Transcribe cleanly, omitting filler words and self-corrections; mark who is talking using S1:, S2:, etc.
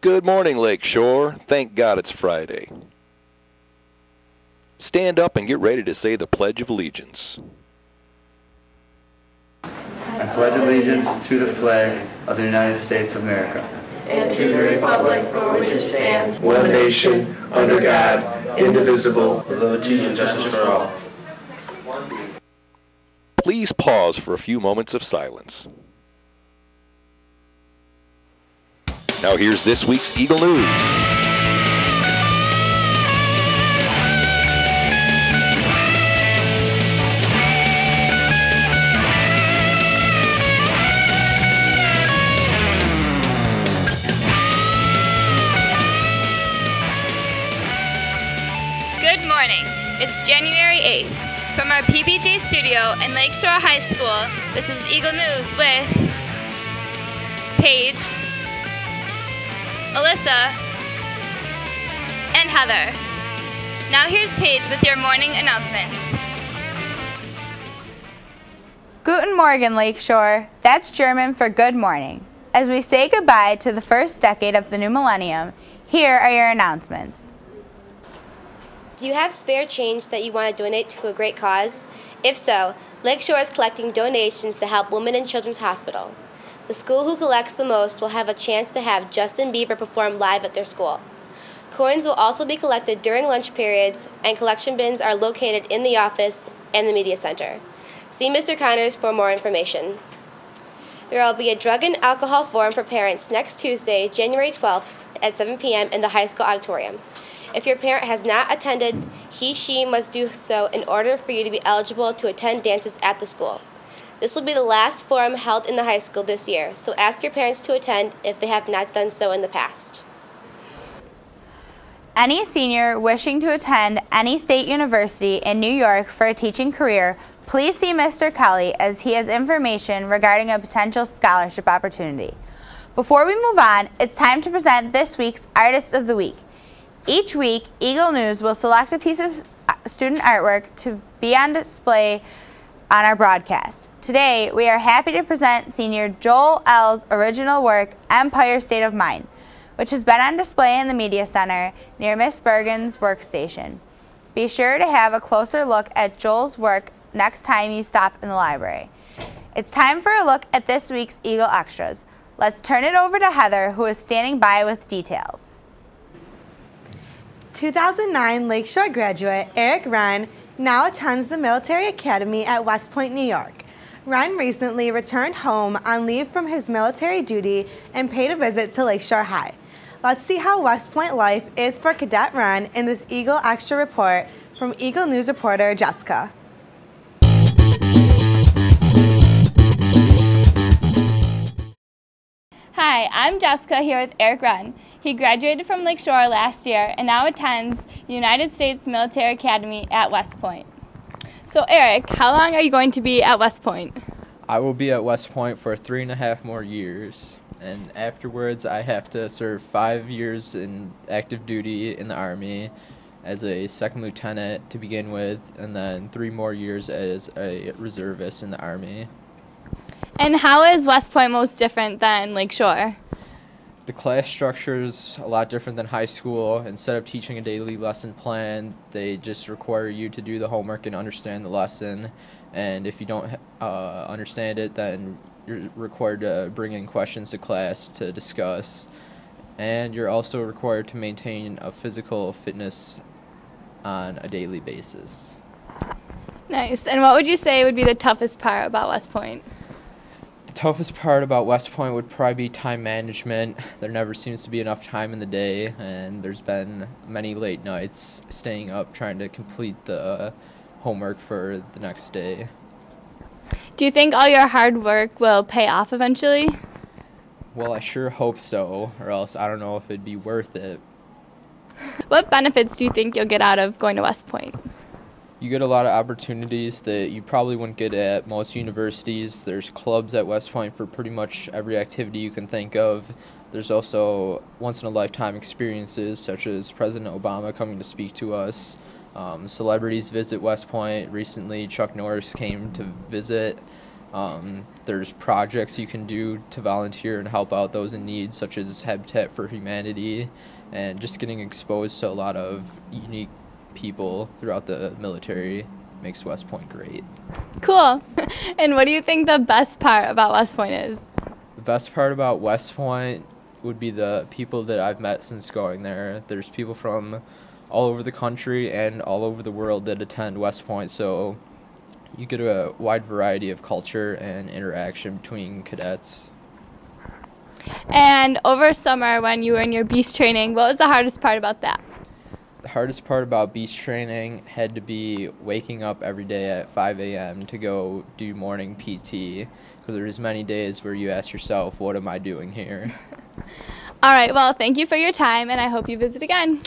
S1: Good morning, Lakeshore. Thank God it's Friday. Stand up and get ready to say the Pledge of Allegiance.
S2: I pledge allegiance to the flag of the United States of America
S3: and to the republic for which it stands,
S4: one nation, under God, indivisible,
S5: with liberty and justice for all.
S1: Please pause for a few moments of silence. Now here's this week's Eagle News.
S6: Good morning. It's January 8th. From our PBJ studio in Lakeshore High School, this is Eagle News with Paige, Alyssa, and Heather. Now here's Paige with your morning announcements.
S7: Guten Morgen, Lakeshore. That's German for good morning. As we say goodbye to the first decade of the new millennium, here are your announcements.
S8: Do you have spare change that you want to donate to a great cause? If so, Lakeshore is collecting donations to help Women and Children's Hospital. The school who collects the most will have a chance to have Justin Bieber perform live at their school. Coins will also be collected during lunch periods, and collection bins are located in the office and the media center. See Mr. Connors for more information. There will be a drug and alcohol forum for parents next Tuesday, January 12th at 7 p.m. in the high school auditorium. If your parent has not attended, she must do so in order for you to be eligible to attend dances at the school. This will be the last forum held in the high school this year, so ask your parents to attend if they have not done so in the past.
S7: Any senior wishing to attend any state university in New York for a teaching career, please see Mr. Kelly as he has information regarding a potential scholarship opportunity. Before we move on, it's time to present this week's Artist of the Week. Each week, Eagle News will select a piece of student artwork to be on display on our broadcast. Today, we are happy to present senior Joel L's original work, Empire State of Mind, which has been on display in the Media Center near Miss Bergen's workstation. Be sure to have a closer look at Joel's work next time you stop in the library. It's time for a look at this week's Eagle Extras. Let's turn it over to Heather, who is standing by with details.
S9: 2009 Lakeshore graduate Eric Wren now attends the Military Academy at West Point, New York. Wren recently returned home on leave from his military duty and paid a visit to Lakeshore High. Let's see how West Point life is for Cadet Wren in this Eagle Extra report from Eagle News reporter Jessica.
S6: Hi, I'm Jessica here with Eric Wren. He graduated from Lakeshore last year and now attends the United States Military Academy at West Point. So Eric, how long are you going to be at West Point?
S10: I will be at West Point for 3.5 more years, and afterwards I have to serve 5 years in active duty in the Army as a second lieutenant to begin with, and then 3 more years as a reservist in the Army.
S6: And how is West Point most different than Lakeshore?
S10: The class structure is a lot different than high school. Instead of teaching a daily lesson plan, they just require you to do the homework and understand the lesson. And if you don't understand it, then you're required to bring in questions to class to discuss. And you're also required to maintain a physical fitness on a daily basis.
S6: Nice. And what would you say would be the toughest part about West Point?
S10: The toughest part about West Point would probably be time management. There never seems to be enough time in the day, and there's been many late nights staying up trying to complete the homework for the next day.
S6: Do you think all your hard work will pay off eventually?
S10: Well, I sure hope so, or else I don't know if it'd be worth it.
S6: What benefits do you think you'll get out of going to West Point?
S10: You get a lot of opportunities that you probably wouldn't get at most universities. There's clubs at West Point for pretty much every activity you can think of. There's also once-in-a-lifetime experiences, such as President Obama coming to speak to us. Celebrities visit West Point. Recently, Chuck Norris came to visit. There's projects you can do to volunteer and help out those in need, such as Habitat for Humanity, and just getting exposed to a lot of unique people throughout the military makes West Point great.
S6: Cool. And what do you think the best part about West Point is?
S10: The best part about West Point would be the people that I've met since going there. There's people from all over the country and all over the world that attend West Point, so you get a wide variety of culture and interaction between cadets.
S6: And over summer when you were in your beast training, what was the hardest part about that?
S10: The hardest part about beast training had to be waking up every day at 5 a.m. to go do morning PT, because there's many days where you ask yourself, what am I doing here?
S6: All right, well, thank you for your time, and I hope you visit again.